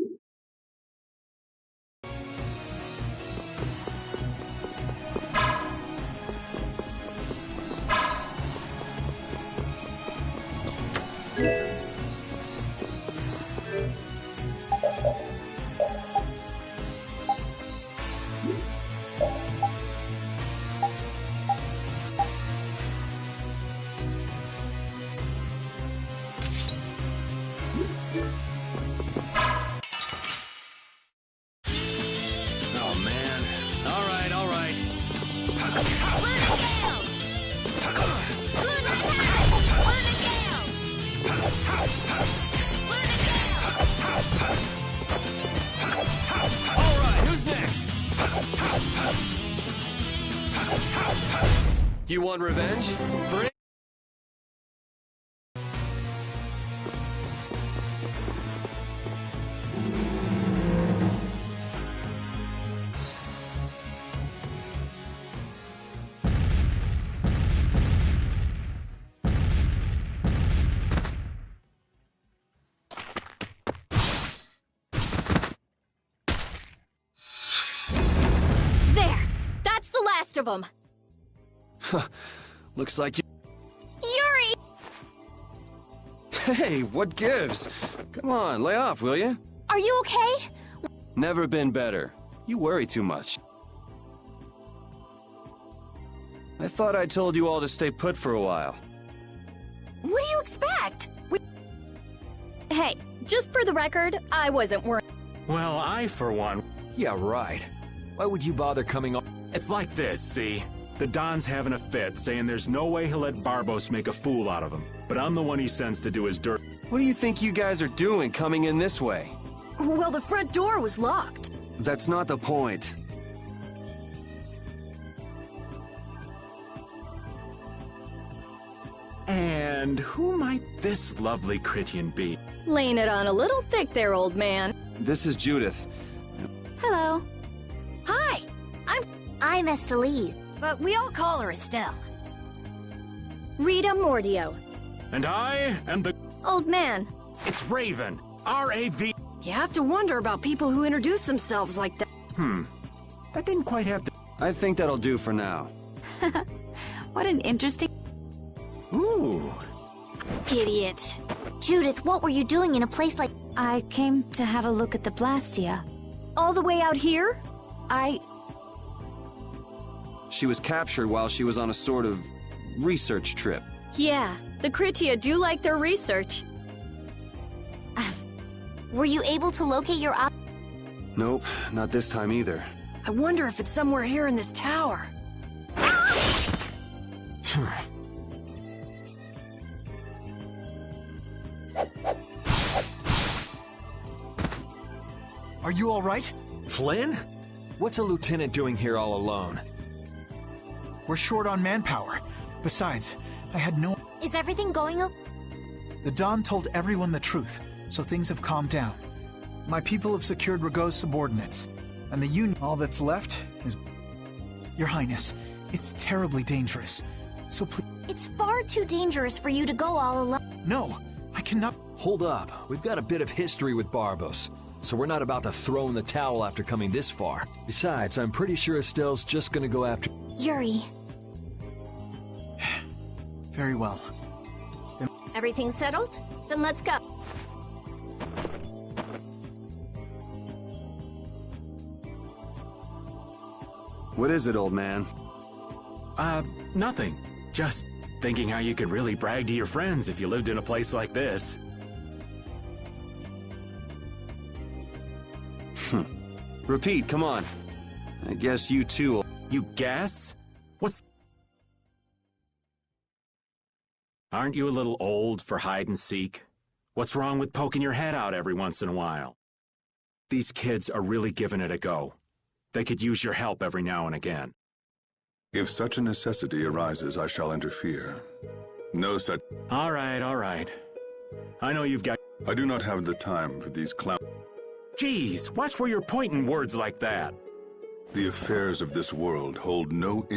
You want revenge? Bring There! That's the last of them! Looks like you... Yuri! Hey, what gives? Come on, lay off, will you? Are you okay? Never been better. You worry too much. I thought I told you all to stay put for a while. What do you expect? Hey, just for the record, I wasn't worried. Well, I, for one... Yeah, right. Why would you bother coming up? It's like this, see? The Don's having a fit, saying there's no way he'll let Barbos make a fool out of him. But I'm the one he sends to do his dirt. What do you think you guys are doing coming in this way? Well, the front door was locked. That's not the point. And who might this lovely Critian be? Laying it on a little thick there, old man. This is Judith. Hello. Hi, I'm Estelise. but we all call her Estelle. Rita Mordio. And I am the... Old man. It's Raven. R-A-V... You have to wonder about people who introduce themselves like that. That didn't quite have the... I think that'll do for now. What an interesting... Ooh. Idiot. Judith, what were you doing in a place like... I came to have a look at the Blastia. All the way out here? She was captured while she was on a sort of research trip. Yeah, the Critia do like their research. Were you able to locate your... Nope, not this time either. I wonder if it's somewhere here in this tower. Are you all right? Flynn? What's a lieutenant doing here all alone? We're short on manpower. Besides, I had no... Is everything going okay? The Don told everyone the truth, so things have calmed down. My people have secured Rigaud's subordinates, and the Union... All that's left is... Your Highness, it's terribly dangerous, so please... It's far too dangerous for you to go all alone. No, I cannot... Hold up. We've got a bit of history with Barbos, so we're not about to throw in the towel after coming this far. Besides, I'm pretty sure Estelle's just gonna go after... Yuri. Very well. Everything settled? Then let's go. What is it, old man? Nothing. Just thinking how you could really brag to your friends if you lived in a place like this. Repeat, come on. I guess you too... You guess? What's... Aren't you a little old for hide and seek? What's wrong with poking your head out every once in a while? These kids are really giving it a go. They could use your help every now and again. If such a necessity arises, I shall interfere. No such... All right. I know you've got... I do not have the time for these clowns. Geez, watch where you're pointing words like that. The affairs of this world hold no...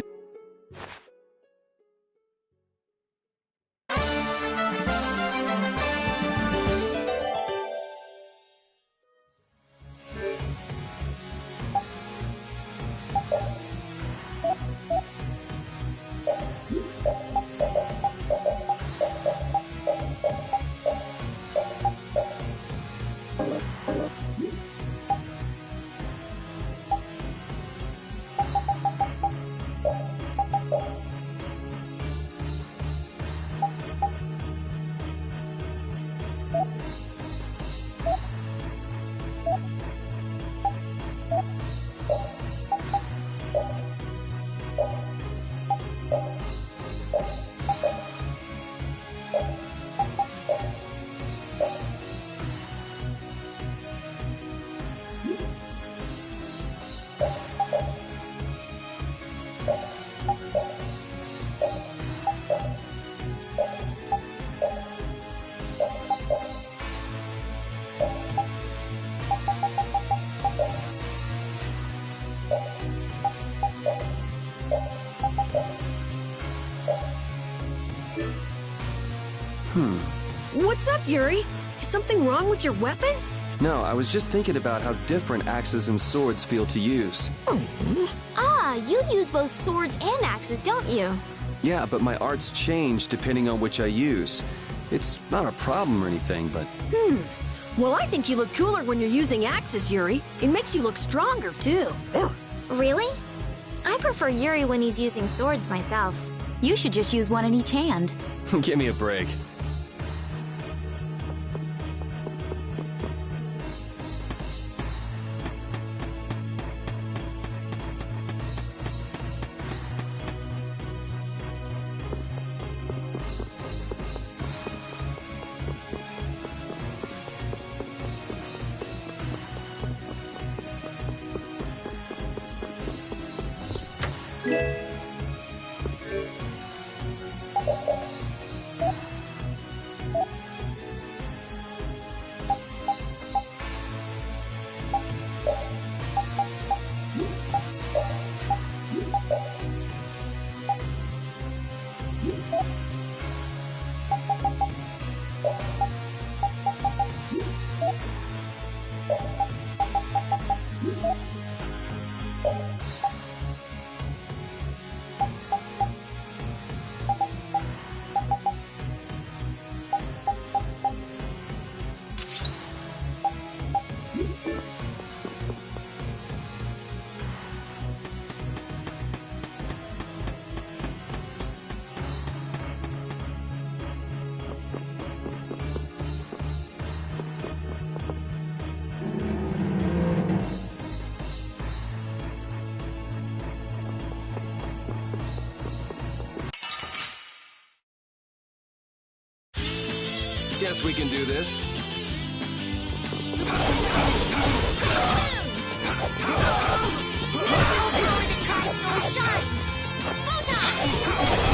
What's up, Yuri? Is something wrong with your weapon? No, I was just thinking about how different axes and swords feel to use. Ah, you use both swords and axes, don't you? Yeah, but my arts change depending on which I use. It's not a problem or anything, but... Well, I think you look cooler when you're using axes, Yuri. It makes you look stronger, too. Really? I prefer Yuri when he's using swords myself. You should just use one in each hand. Give me a break. Guess we can do this. Power that tries so shine! Photon!